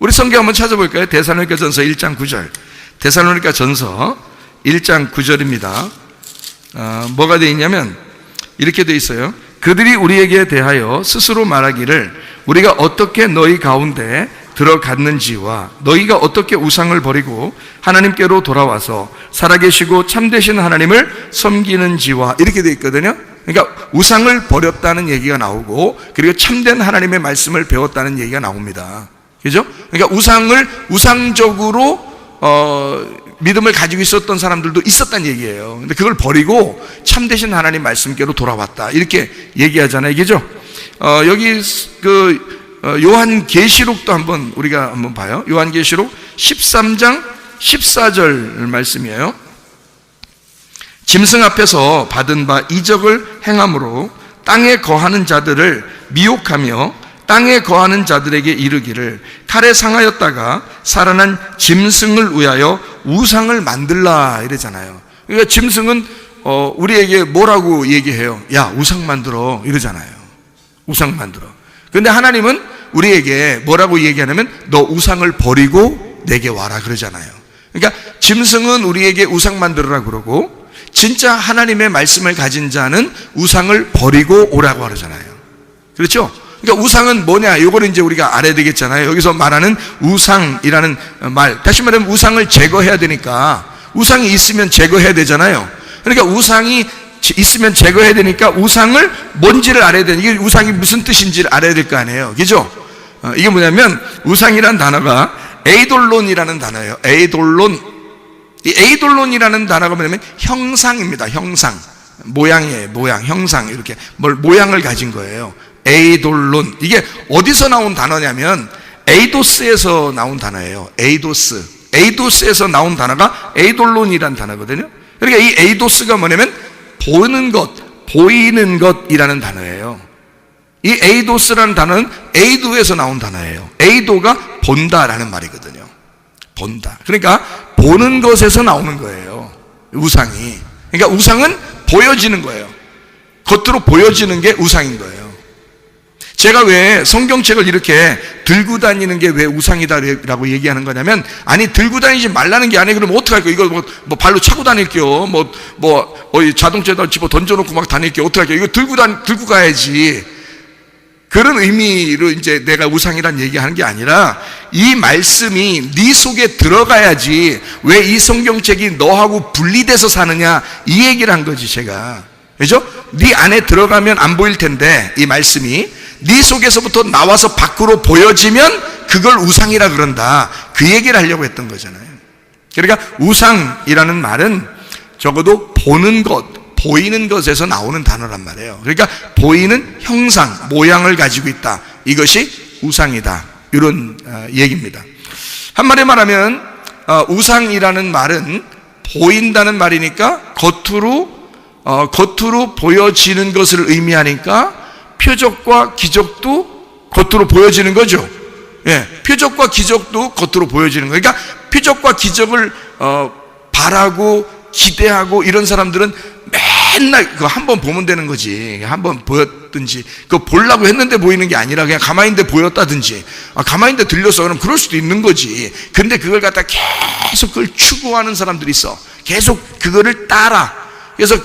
우리 성경 한번 찾아볼까요? 데살로니가전서 1장 9절. 데살로니가전서 1장 9절입니다. 뭐가 되어 있냐면 이렇게 되어 있어요. 그들이 우리에게 대하여 스스로 말하기를 우리가 어떻게 너희 가운데 들어갔는지와 너희가 어떻게 우상을 버리고 하나님께로 돌아와서 살아계시고 참되신 하나님을 섬기는지와 이렇게 되어 있거든요. 그러니까 우상을 버렸다는 얘기가 나오고 그리고 참된 하나님의 말씀을 배웠다는 얘기가 나옵니다. 그죠? 그러니까 우상적으로 믿음을 가지고 있었던 사람들도 있었다는 얘기예요. 근데 그걸 버리고 참되신 하나님 말씀께로 돌아왔다 이렇게 얘기하잖아요. 그죠? 여기 요한계시록도 우리가 한번 봐요. 요한계시록 13장 14절 말씀이에요. 짐승 앞에서 받은 바 이적을 행함으로 땅에 거하는 자들을 미혹하며 땅에 거하는 자들에게 이르기를 칼에 상하였다가 살아난 짐승을 위하여 우상을 만들라 이러잖아요. 그러니까 짐승은 우리에게 뭐라고 얘기해요? 야, 우상 만들어 이러잖아요. 우상 만들어. 근데 하나님은 우리에게 뭐라고 얘기하냐면 너 우상을 버리고 내게 와라 그러잖아요. 그러니까 짐승은 우리에게 우상 만들어라 그러고 진짜 하나님의 말씀을 가진 자는 우상을 버리고 오라고 하잖아요. 그렇죠? 그러니까 우상은 뭐냐? 이거를 이제 우리가 알아야 되겠잖아요. 여기서 말하는 우상이라는 말, 다시 말하면 우상을 제거해야 되니까 우상이 있으면 제거해야 되잖아요. 그러니까 우상이 있으면 제거해야 되니까 우상을 뭔지를 알아야 되는, 이게 우상이 무슨 뜻인지를 알아야 될 거 아니에요. 그죠? 이게 뭐냐면 우상이란 단어가 에이돌론이라는 단어예요. 에이돌론. 이 에이돌론이라는 단어가 뭐냐면 형상입니다. 형상. 모양이에요. 모양, 형상. 이렇게 모양을 가진 거예요. 에이돌론. 이게 어디서 나온 단어냐면 에이도스에서 나온 단어예요. 에이도스. 에이도스에서 나온 단어가 에이돌론이라는 단어거든요. 그러니까 이 에이도스가 뭐냐면 보는 것, 보이는 것이라는 단어예요. 이 에이도스라는 단어는 에이도에서 나온 단어예요. 에이도가 본다라는 말이거든요. 본다. 그러니까 보는 것에서 나오는 거예요. 우상이. 그러니까 우상은 보여지는 거예요. 겉으로 보여지는 게 우상인 거예요. 제가 왜 성경책을 이렇게 들고 다니는 게 왜 우상이다라고 얘기하는 거냐면, 아니 들고 다니지 말라는 게 아니에요. 그러면 어떡할 거예요? 이거 뭐 발로 차고 다닐게요. 자동차에다 집어 던져놓고 막 다닐게요. 어떡할게요? 이거 들고 가야지. 그런 의미로 이제 내가 우상이란 얘기하는 게 아니라 이 말씀이 네 속에 들어가야지 왜 이 성경책이 너하고 분리돼서 사느냐 이 얘기를 한 거지 제가. 그죠? 네 안에 들어가면 안 보일 텐데 이 말씀이 네 속에서부터 나와서 밖으로 보여지면 그걸 우상이라 그런다. 그 얘기를 하려고 했던 거잖아요. 그러니까 우상이라는 말은 적어도 보는 것, 보이는 것에서 나오는 단어란 말이에요. 그러니까 보이는 형상, 모양을 가지고 있다. 이것이 우상이다. 이런 얘기입니다. 한마디로 말하면 우상이라는 말은 보인다는 말이니까 겉으로 보여지는 것을 의미하니까 표적과 기적도 겉으로 보여지는 거죠. 예, 표적과 기적도 겉으로 보여지는 거예요. 그러니까 표적과 기적을 바라고 기대하고 이런 사람들은 맨날 그거 한번 보면 되는 거지. 한번 보였든지 그거 보려고 했는데 보이는 게 아니라 그냥 가만히 있는데 보였다든지 가만히 있는데 들렸어. 그럼 그럴 수도 있는 거지. 근데 그걸 갖다 계속 그걸 추구하는 사람들이 있어. 계속 그거를 따라. 그래서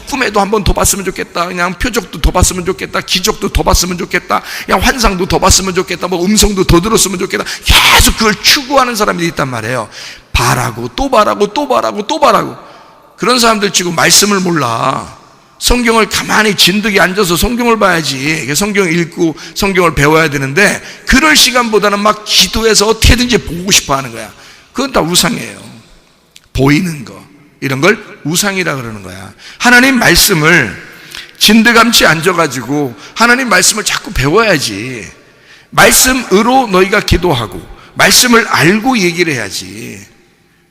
꿈에도 한번 더 봤으면 좋겠다. 그냥 표적도 더 봤으면 좋겠다. 기적도 더 봤으면 좋겠다. 그냥 환상도 더 봤으면 좋겠다. 뭐 음성도 더 들었으면 좋겠다. 계속 그걸 추구하는 사람들이 있단 말이에요. 바라고 또 바라고 또 바라고 또 바라고. 그런 사람들 지금 말씀을 몰라. 성경을 가만히 진득이 앉아서 성경을 봐야지. 성경을 읽고 성경을 배워야 되는데 그럴 시간보다는 막 기도해서 어떻게든지 보고 싶어 하는 거야. 그건 다 우상이에요. 보이는 거. 이런 걸 우상이라 그러는 거야. 하나님 말씀을 진드감치 앉아가지고 하나님 말씀을 자꾸 배워야지. 말씀으로 너희가 기도하고 말씀을 알고 얘기를 해야지.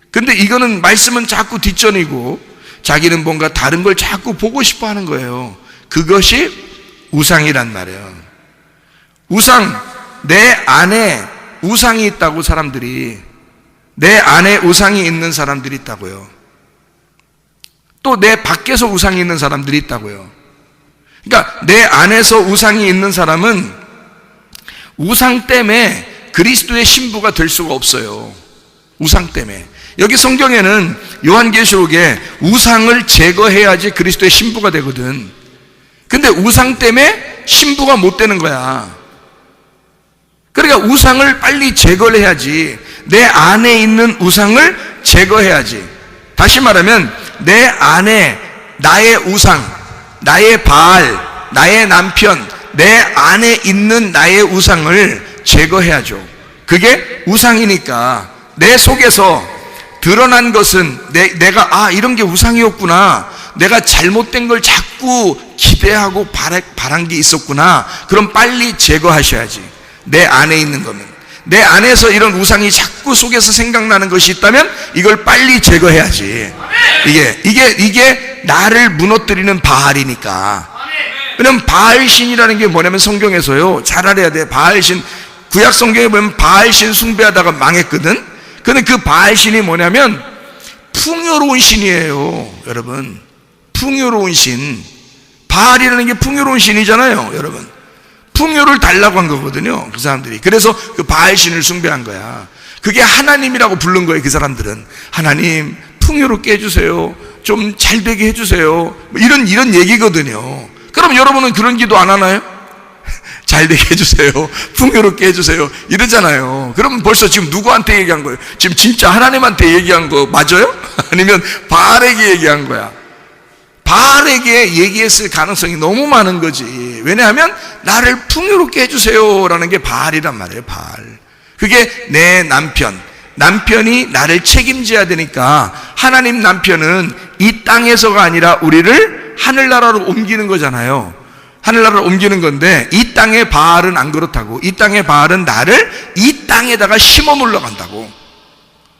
근데 이거는 말씀은 자꾸 뒷전이고 자기는 뭔가 다른 걸 자꾸 보고 싶어 하는 거예요. 그것이 우상이란 말이에요. 우상, 내 안에 우상이 있다고 사람들이, 내 안에 우상이 있는 사람들이 있다고요. 또 내 밖에서 우상이 있는 사람들이 있다고요. 그러니까 내 안에서 우상이 있는 사람은 우상 때문에 그리스도의 신부가 될 수가 없어요. 우상 때문에. 여기 성경에는 요한계시록에 우상을 제거해야지 그리스도의 신부가 되거든. 근데 우상 때문에 신부가 못 되는 거야. 그러니까 우상을 빨리 제거를 해야지. 내 안에 있는 우상을 제거해야지. 다시 말하면 내 안에 나의 우상, 나의 바알, 나의 남편, 내 안에 있는 나의 우상을 제거해야죠. 그게 우상이니까 내 속에서 드러난 것은 내가 이런 게 우상이었구나, 내가 잘못된 걸 자꾸 기대하고 바란 게 있었구나. 그럼 빨리 제거하셔야지. 내 안에 있는 거는. 내 안에서 이런 우상이 자꾸 속에서 생각나는 것이 있다면 이걸 빨리 제거해야지. 이게 나를 무너뜨리는 바알이니까. 왜냐면 바알신이라는 게 뭐냐면 성경에서요, 잘 알아야 돼. 바알신, 구약 성경에 보면 바알신 숭배하다가 망했거든. 근데 그 바알신이 뭐냐면 풍요로운 신이에요, 여러분. 풍요로운 신. 바알이라는 게 풍요로운 신이잖아요, 여러분. 풍요를 달라고 한 거거든요, 그 사람들이. 그래서 그 바알신을 숭배한 거야. 그게 하나님이라고 부른 거예요, 그 사람들은. 하나님, 풍요롭게 해주세요. 좀 잘되게 해주세요. 이런 얘기거든요. 그럼 여러분은 그런 기도 안 하나요? 잘되게 해주세요. 풍요롭게 해주세요. 이러잖아요. 그러면 벌써 지금 누구한테 얘기한 거예요? 지금 진짜 하나님한테 얘기한 거 맞아요? 아니면 바알에게 얘기한 거야? 바알에게 얘기했을 가능성이 너무 많은 거지. 왜냐하면 나를 풍요롭게 해주세요 라는 게 바알이란 말이에요. 바알. 그게 내 남편이 나를 책임져야 되니까 하나님 남편은 이 땅에서가 아니라 우리를 하늘나라로 옮기는 거잖아요. 하늘나라로 옮기는 건데, 이 땅의 바알은 안 그렇다고. 이 땅의 바알은 나를 이 땅에다가 심어 놀러 간다고.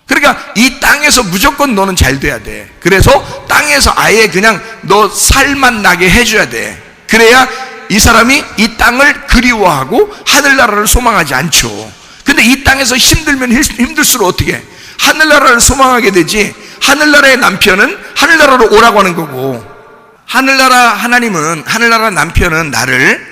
그러니까 이 땅에서 무조건 너는 잘 돼야 돼. 그래서 땅에서 아예 그냥 너 살만 나게 해줘야 돼. 그래야 이 사람이 이 땅을 그리워하고 하늘나라를 소망하지 않죠. 근데 이 땅에서 힘들면 힘들수록 어떻게 해? 하늘나라를 소망하게 되지. 하늘나라의 남편은 하늘나라로 오라고 하는 거고, 하나님은 하늘나라 남편은 나를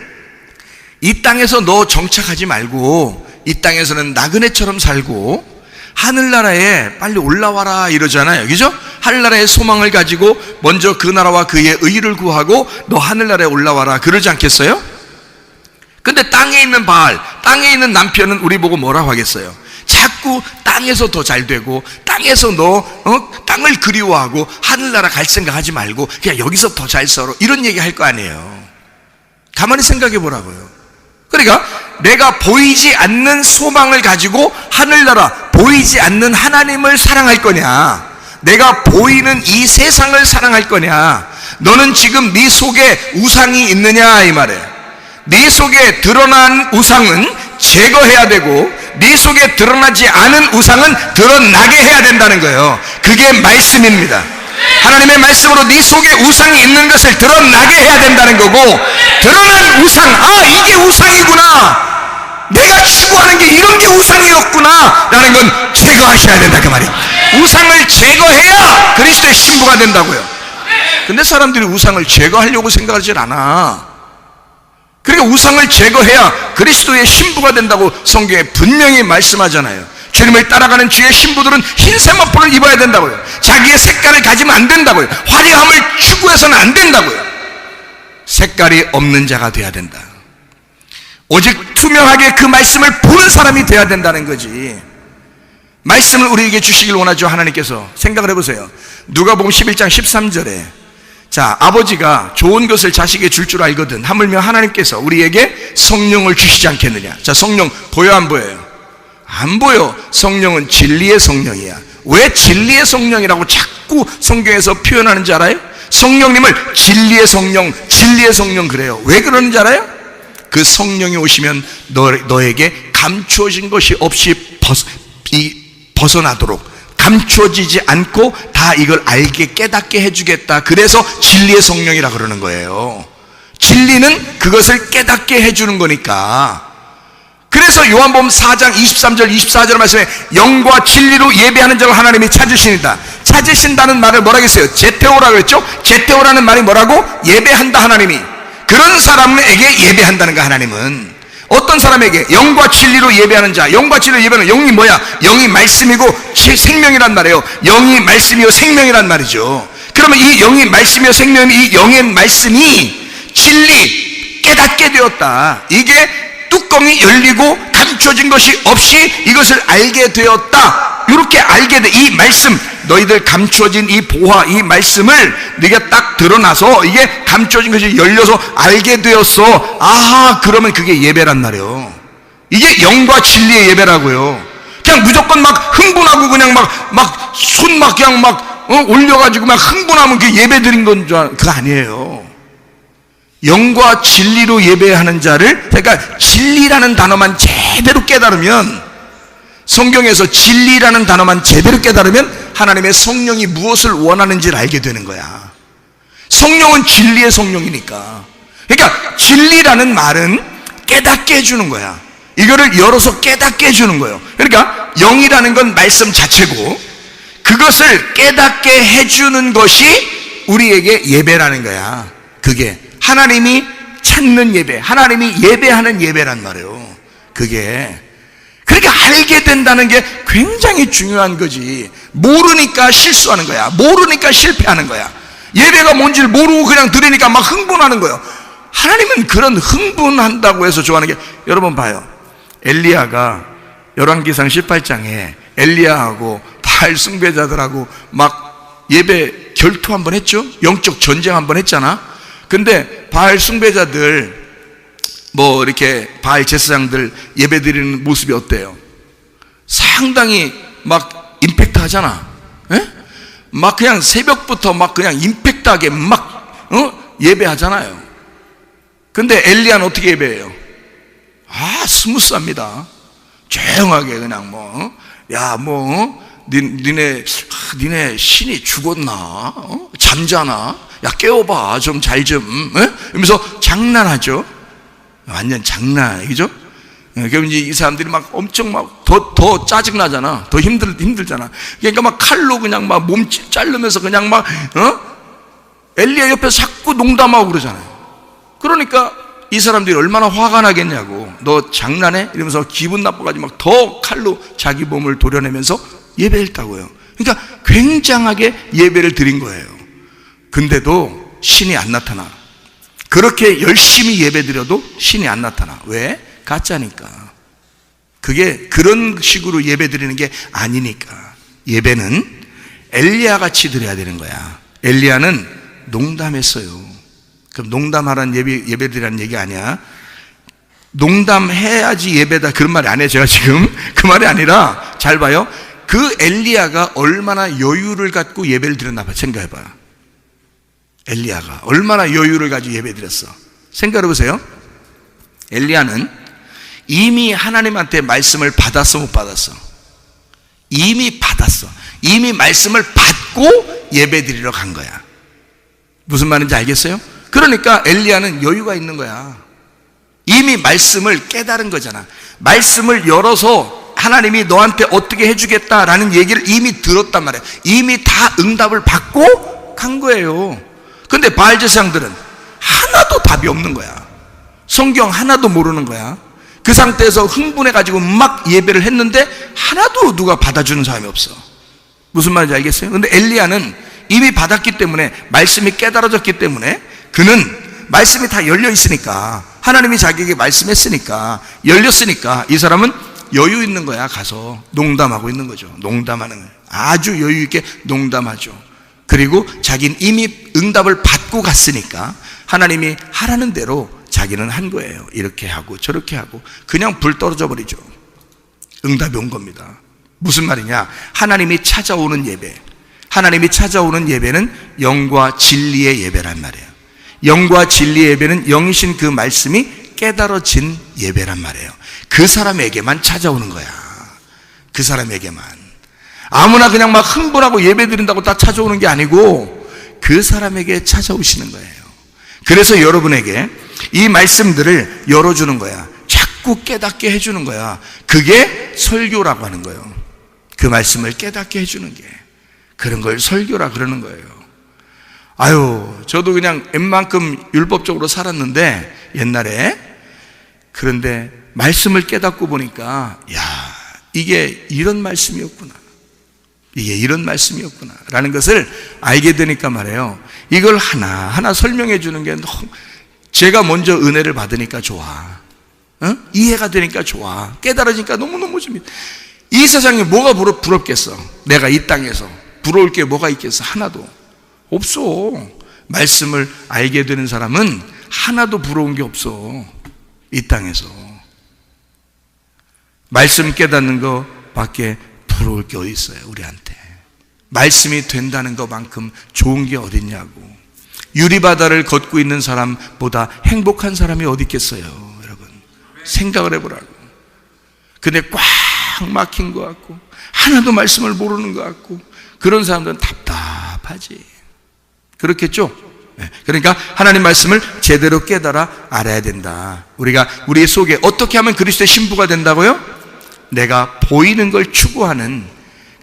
이 땅에서 너 정착하지 말고 이 땅에서는 나그네처럼 살고 하늘나라에 빨리 올라와라 이러잖아요. 그죠? 하늘나라의 소망을 가지고 먼저 그 나라와 그의 의를 구하고 너 하늘나라에 올라와라 그러지 않겠어요? 근데 땅에 있는 바알, 땅에 있는 남편은 우리 보고 뭐라고 하겠어요? 자꾸 땅에서 더 잘 되고 땅에서 땅을 그리워하고 하늘나라 갈 생각하지 말고 그냥 여기서 더 잘 살아, 이런 얘기 할 거 아니에요. 가만히 생각해 보라고요. 그러니까 내가 보이지 않는 소망을 가지고 하늘나라, 보이지 않는 하나님을 사랑할 거냐, 내가 보이는 이 세상을 사랑할 거냐. 너는 지금 네 속에 우상이 있느냐 이 말이에요. 네 속에 드러난 우상은 제거해야 되고 네 속에 드러나지 않은 우상은 드러나게 해야 된다는 거예요. 그게 말씀입니다. 하나님의 말씀으로 네 속에 우상이 있는 것을 드러나게 해야 된다는 거고, 드러난 우상, 이게 우상이구나, 내가 추구하는 게 이런 게 우상이었구나 라는 건 제거하셔야 된다 그 말이에요. 우상을 제거해야 그리스도의 신부가 된다고요. 근데 사람들이 우상을 제거하려고 생각하지 않아. 그러니까 우상을 제거해야 그리스도의 신부가 된다고 성경에 분명히 말씀하잖아요. 주님을 따라가는 주의 신부들은 흰 세마포를 입어야 된다고요. 자기의 색깔을 가지면 안 된다고요. 화려함을 추구해서는 안 된다고요. 색깔이 없는 자가 돼야 된다. 오직 투명하게 그 말씀을 보는 사람이 돼야 된다는 거지. 말씀을 우리에게 주시길 원하죠. 하나님께서. 생각을 해보세요. 누가복음 11장 13절에 자, 아버지가 좋은 것을 자식에게 줄 줄 알거든 하물며 하나님께서 우리에게 성령을 주시지 않겠느냐. 자, 성령 보여 안 보여요? 안 보여. 성령은 진리의 성령이야. 왜 진리의 성령이라고 자꾸 성경에서 표현하는지 알아요? 성령님을 진리의 성령 그래요. 왜 그러는지 알아요? 그 성령이 오시면 너에게 감추어진 것이 없이 벗어나도록, 감춰지지 않고 다 이걸 알게 깨닫게 해주겠다. 그래서 진리의 성령이라 그러는 거예요. 진리는 그것을 깨닫게 해주는 거니까. 그래서 요한복음 4장 23절 24절 말씀에 영과 진리로 예배하는 자를 하나님이 찾으시니다. 찾으신다는 말을 뭐라고 했어요? 제테오라고 했죠. 제테오라는 말이 뭐라고? 예배한다. 하나님이 그런 사람에게 예배한다는 거. 하나님은 어떤 사람에게? 영과 진리로 예배하는 자. 영과 진리로 예배하는 영이 뭐야? 영이 말씀이고 생명이란 말이에요. 영이 말씀이요 생명이란 말이죠. 그러면 이 영이 말씀이요 생명인 이 영의 말씀이 진리, 깨닫게 되었다. 이게 뚜껑이 열리고 감춰진 것이 없이 이것을 알게 되었다. 이렇게 알게 돼. 이 말씀, 너희들 감춰진 이 보화, 이 말씀을 네가 딱 드러나서 이게 감춰진 것이 열려서 알게 되었어. 아하, 그러면 그게 예배란 말이에요. 이게 영과 진리의 예배라고요. 그냥 무조건 막 흥분하고 그냥 막 손 막 그냥 막 올려가지고 막 흥분하면 그게 예배 드린 건 줄 그거 아니에요. 영과 진리로 예배하는 자를, 그러니까 진리라는 단어만 제대로 깨달으면, 성경에서 진리라는 단어만 제대로 깨달으면 하나님의 성령이 무엇을 원하는지를 알게 되는 거야. 성령은 진리의 성령이니까. 그러니까 진리라는 말은 깨닫게 해주는 거야. 이거를 열어서 깨닫게 해주는 거예요. 그러니까 영이라는 건 말씀 자체고 그것을 깨닫게 해주는 것이 우리에게 예배라는 거야. 그게 하나님이 찾는 예배, 하나님이 예배하는 예배란 말이에요. 그게 그렇게 알게 된다는 게 굉장히 중요한 거지. 모르니까 실수하는 거야. 모르니까 실패하는 거야. 예배가 뭔지를 모르고 그냥 들으니까 막 흥분하는 거예요. 하나님은 그런 흥분한다고 해서 좋아하는 게, 여러분 봐요. 엘리야가 열왕기상 18장에 엘리야하고 바알 숭배자들하고 막 예배 결투 한번 했죠. 영적 전쟁 한번 했잖아. 근데 바알 숭배자들 뭐 이렇게 바알 제사장들 예배 드리는 모습이 어때요? 상당히 막 임팩트 하잖아. 에? 막 그냥 새벽부터 막 그냥 임팩트하게 막 예배하잖아요. 근데 엘리야는 어떻게 예배해요? 스무스합니다. 조용하게 그냥 니네 신이 죽었나? 잠자나? 야 깨워봐 좀 잘 좀. 이러면서 장난하죠. 완전 장난이죠. 그럼 이제 이 사람들이 막 엄청 막 더 짜증나잖아. 더 힘들잖아. 그러니까 막 칼로 그냥 막 몸 자르면서 그냥 막 엘리야 옆에서 자꾸 농담하고 그러잖아요. 그러니까 이 사람들이 얼마나 화가 나겠냐고. 너 장난해? 이러면서 기분 나빠가지고 막 더 칼로 자기 몸을 도려내면서 예배했다고요. 그러니까 굉장하게 예배를 드린 거예요. 근데도 신이 안 나타나. 그렇게 열심히 예배드려도 신이 안 나타나. 왜? 가짜니까. 그게 그런 식으로 예배드리는 게 아니니까. 예배는 엘리야 같이 드려야 되는 거야. 엘리야는 농담했어요. 그럼 농담하라는 예배드리라는 얘기 아니야. 농담해야지 예배다 그런 말이 아니에요. 제가 지금 그 말이 아니라, 잘 봐요. 그 엘리야가 얼마나 여유를 갖고 예배를 드렸나 봐. 생각해봐요. 엘리야가 얼마나 여유를 가지고 예배드렸어. 생각해보세요. 엘리야는 이미 하나님한테 말씀을 받았어 못 받았어? 이미 받았어. 이미 말씀을 받고 예배드리러 간 거야. 무슨 말인지 알겠어요? 그러니까 엘리야는 여유가 있는 거야. 이미 말씀을 깨달은 거잖아. 말씀을 열어서 하나님이 너한테 어떻게 해주겠다라는 얘기를 이미 들었단 말이야. 이미 다 응답을 받고 간 거예요. 근데 바알 제사장들은 하나도 답이 없는 거야. 성경 하나도 모르는 거야. 그 상태에서 흥분해가지고 막 예배를 했는데 하나도 누가 받아주는 사람이 없어. 무슨 말인지 알겠어요? 근데 엘리야는 이미 받았기 때문에, 말씀이 깨달아졌기 때문에, 그는 말씀이 다 열려 있으니까, 하나님이 자기에게 말씀했으니까, 열렸으니까 이 사람은 여유 있는 거야. 가서 농담하고 있는 거죠. 농담하는 거예요. 아주 여유 있게 농담하죠. 그리고 자기는 이미 응답을 받고 갔으니까 하나님이 하라는 대로 자기는 한 거예요. 이렇게 하고 저렇게 하고 그냥 불 떨어져 버리죠. 응답이 온 겁니다. 무슨 말이냐? 하나님이 찾아오는 예배, 하나님이 찾아오는 예배는 영과 진리의 예배란 말이에요. 영과 진리의 예배는 영이신 그 말씀이 깨달아진 예배란 말이에요. 그 사람에게만 찾아오는 거야. 그 사람에게만. 아무나 그냥 막 흥분하고 예배 드린다고 다 찾아오는 게 아니고 그 사람에게 찾아오시는 거예요. 그래서 여러분에게 이 말씀들을 열어주는 거야. 자꾸 깨닫게 해주는 거야. 그게 설교라고 하는 거예요. 그 말씀을 깨닫게 해주는 게, 그런 걸 설교라 그러는 거예요. 저도 그냥 웬만큼 율법적으로 살았는데 옛날에 그런데 말씀을 깨닫고 보니까 이게 이런 말씀이었구나, 이게 이런 말씀이었구나 라는 것을 알게 되니까 말이에요, 이걸 하나하나 설명해 주는 게 너무, 제가 먼저 은혜를 받으니까 좋아, 이해가 되니까 좋아, 깨달아지니까 너무너무 좋습니다. 이 세상에 뭐가 부럽겠어? 내가 이 땅에서 부러울 게 뭐가 있겠어? 하나도 없어. 말씀을 알게 되는 사람은 하나도 부러운 게 없어. 이 땅에서 말씀 깨닫는 거 밖에 부러울 게 어디 있어요? 우리한테 말씀이 된다는 것만큼 좋은 게 어딨냐고. 유리바다를 걷고 있는 사람보다 행복한 사람이 어디 있겠어요, 여러분? 생각을 해보라고. 근데 꽉 막힌 것 같고 하나도 말씀을 모르는 것 같고 그런 사람들은 답답하지. 그렇겠죠? 그러니까 하나님 말씀을 제대로 깨달아 알아야 된다. 우리가 우리 속에 어떻게 하면 그리스도의 신부가 된다고요? 내가 보이는 걸 추구하는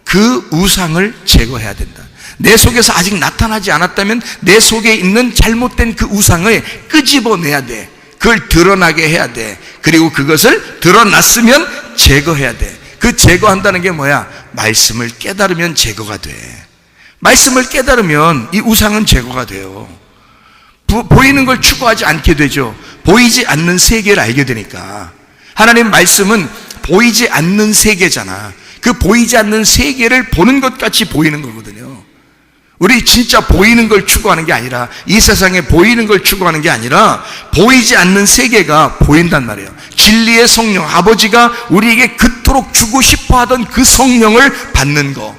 그 우상을 제거해야 된다. 내 속에서 아직 나타나지 않았다면 내 속에 있는 잘못된 그 우상을 끄집어내야 돼. 그걸 드러나게 해야 돼. 그리고 그것을 드러났으면 제거해야 돼. 그 제거한다는 게 뭐야? 말씀을 깨달으면 제거가 돼. 말씀을 깨달으면 이 우상은 제거가 돼요. 보이는 걸 추구하지 않게 되죠. 보이지 않는 세계를 알게 되니까. 하나님 말씀은 보이지 않는 세계잖아. 그 보이지 않는 세계를 보는 것 같이 보이는 거거든요. 우리 진짜 보이는 걸 추구하는 게 아니라, 이 세상에 보이는 걸 추구하는 게 아니라 보이지 않는 세계가 보인단 말이에요. 진리의 성령, 아버지가 우리에게 그토록 주고 싶어 하던 그 성령을 받는 거.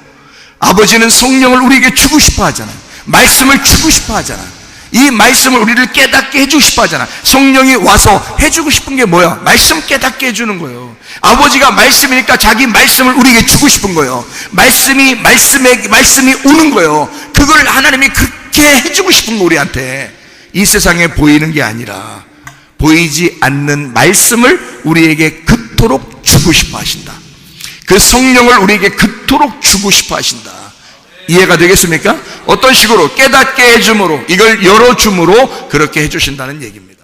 아버지는 성령을 우리에게 주고 싶어 하잖아요. 말씀을 주고 싶어 하잖아요. 이 말씀을 우리를 깨닫게 해주고 싶어 하잖아. 성령이 와서 해주고 싶은 게 뭐야? 말씀 깨닫게 해주는 거예요. 아버지가 말씀이니까 자기 말씀을 우리에게 주고 싶은 거예요. 말씀이 오는 거예요. 그걸 하나님이 그렇게 해주고 싶은 거, 우리한테. 이 세상에 보이는 게 아니라 보이지 않는 말씀을 우리에게 그토록 주고 싶어 하신다. 그 성령을 우리에게 그토록 주고 싶어 하신다. 이해가 되겠습니까? 어떤 식으로? 깨닫게 해줌으로, 이걸 열어줌으로 그렇게 해주신다는 얘기입니다.